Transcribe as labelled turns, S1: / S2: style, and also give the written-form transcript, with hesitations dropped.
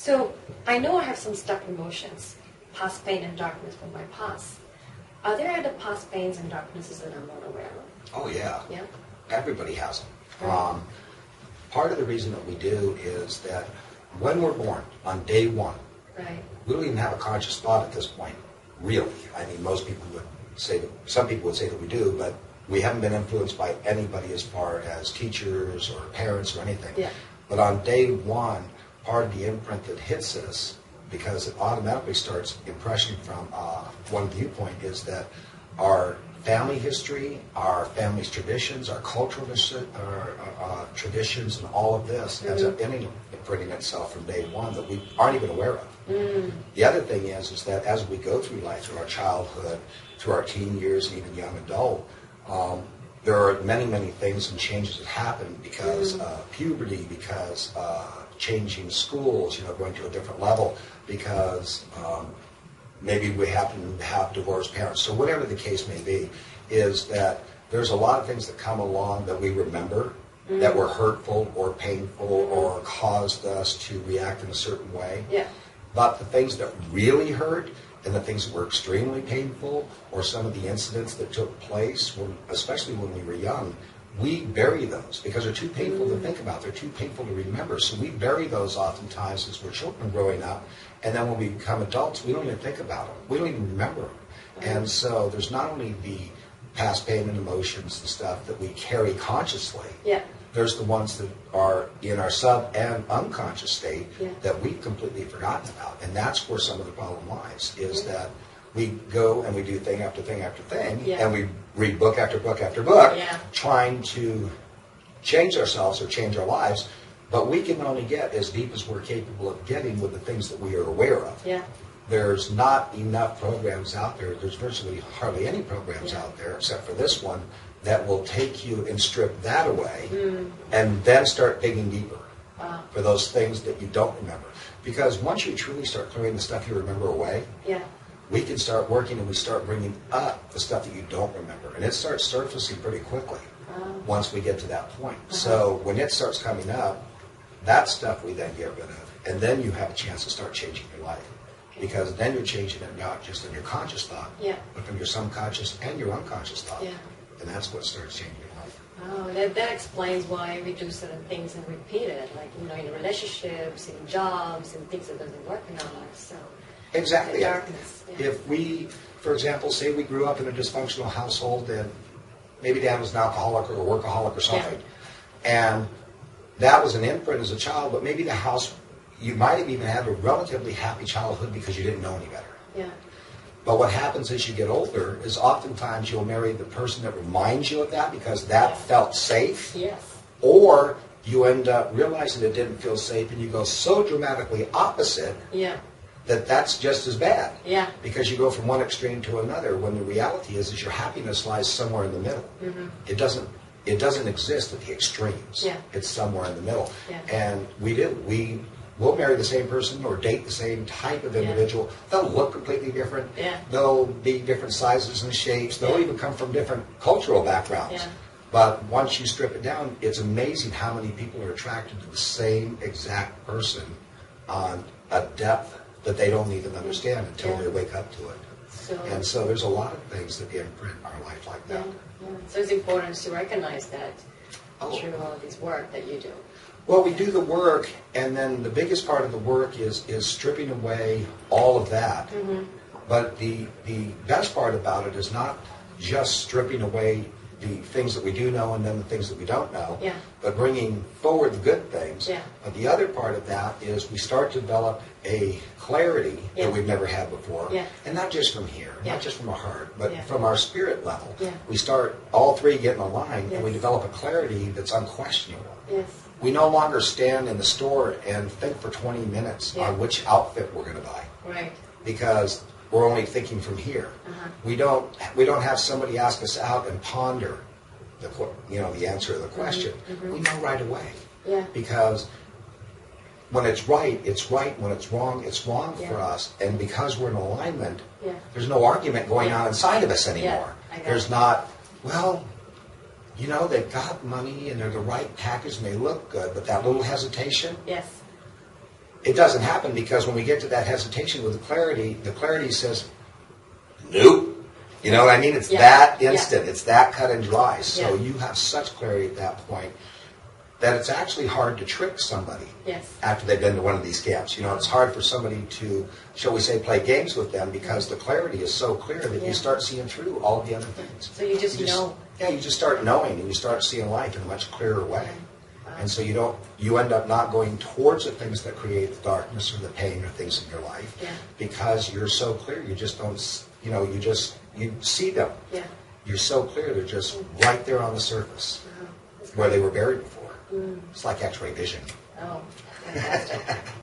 S1: So I know I have some stuck emotions, past pain and darkness from my past. Are there other past pains and darknesses that I'm not aware of?
S2: Oh, yeah.
S1: Yeah.
S2: Everybody has them.
S1: Right.
S2: Part of the reason that we do is that when we're born, on day one,
S1: Right.
S2: we don't even have a conscious thought at this point, really. I mean, most people would say that, some people would say that we do, but we haven't been influenced by anybody as far as teachers or parents or anything.
S1: Yeah.
S2: But on day one, part of the imprint that hits us, because it automatically starts impression from one viewpoint, is that our family history, our family's traditions, our cultural traditions, and all of this ends up imprinting itself from day one that we aren't even aware of. The other thing is that as we go through life, through our childhood, through our teen years, and even young adult, there are many, many things and changes that happen because of puberty, because changing schools, going to a different level, because maybe we happen to have divorced parents. So whatever the case may be, is that there's a lot of things that come along that we remember that were hurtful or painful or caused us to react in a certain way.
S1: Yeah.
S2: But the things that really hurt and the things that were extremely painful, or some of the incidents that took place, especially when we were young, we bury those because they're too painful to think about. They're too painful to remember. So we bury those oftentimes as we're children growing up. And then when we become adults, we don't even think about them. We don't even remember them. And so there's not only the past pain and emotions and stuff that we carry consciously.
S1: Yeah.
S2: There's the ones that are in our sub and unconscious state that we've completely forgotten about. And that's where some of the problem lies, is that we go and we do thing after thing after thing, and we read book after book after book, trying to change ourselves or change our lives, but we can only get as deep as we're capable of getting with the things that we are aware of.
S1: Yeah.
S2: There's not enough programs out there. There's virtually hardly any programs out there, except for this one, that will take you and strip that away and then start digging deeper for those things that you don't remember. Because once you truly start clearing the stuff you remember away, we can start working and we start bringing up the stuff that you don't remember. And it starts surfacing pretty quickly once we get to that point. So when it starts coming up, that stuff we then get rid of. And then you have a chance to start changing your life. Because then you're changing it not just in your conscious thought, but from your subconscious and your unconscious thought. And that's what starts changing your life.
S1: Oh, that explains why we do certain things and repeat it, like, in relationships, in jobs, and things that doesn't work in our lives. So
S2: exactly.
S1: The darkness.
S2: If we, for example, say we grew up in a dysfunctional household and maybe dad was an alcoholic or a workaholic or something, and that was an imprint as a child, but maybe the house, you might have even had a relatively happy childhood because you didn't know any better.
S1: Yeah.
S2: But what happens as you get older is oftentimes you'll marry the person that reminds you of that because that felt safe.
S1: Yes.
S2: Or you end up realizing it didn't feel safe and you go so dramatically opposite that that's just as bad.
S1: Yeah.
S2: Because you go from one extreme to another when the reality is your happiness lies somewhere in the middle. It doesn't exist at the extremes. It's somewhere in the middle. And we'll marry the same person or date the same type of individual. They'll look completely different. They'll be different sizes and shapes. They'll even come from different cultural backgrounds. But once you strip it down, it's amazing how many people are attracted to the same exact person on a depth that they don't even understand until they wake up to it. And so there's a lot of things that imprint our life like that.
S1: So it's important to recognize that through all this work that you do.
S2: Well, we do the work, and then the biggest part of the work is stripping away all of that. But the best part about it is not just stripping away the things that we do know and then the things that we don't know, but bringing forward the good things. But the other part of that is we start to develop a clarity that we've never had before. And not just from here, not just from our heart, but from our spirit level. We start all three getting aligned, and we develop a clarity that's unquestionable. We no longer stand in the store and think for 20 minutes on which outfit we're going to buy.
S1: Right.
S2: Because we're only thinking from here. We don't have somebody ask us out and ponder the answer to the question. We know right away. Because when it's right, it's right. When it's wrong for us. And because we're in alignment, there's no argument going on inside of us anymore. There's not, they've got money and they're the right package and they look good, but that little hesitation, it doesn't happen because when we get to that hesitation with the clarity says, nope. You know what I mean? It's that instant. It's that cut and dry. So you have such clarity at that point that it's actually hard to trick somebody after they've been to one of these camps. You know, it's hard for somebody to, shall we say, play games with them because the clarity is so clear that you start seeing through all of the other things.
S1: So you just know.
S2: Yeah, you just start knowing and you start seeing life in a much clearer way. And so you end up not going towards the things that create the darkness or the pain or things in your life because you're so clear. You just don't, you see them. Yeah. You're so clear. They're just right there on the surface where they were buried before. It's like X-ray vision.
S1: Oh, fantastic.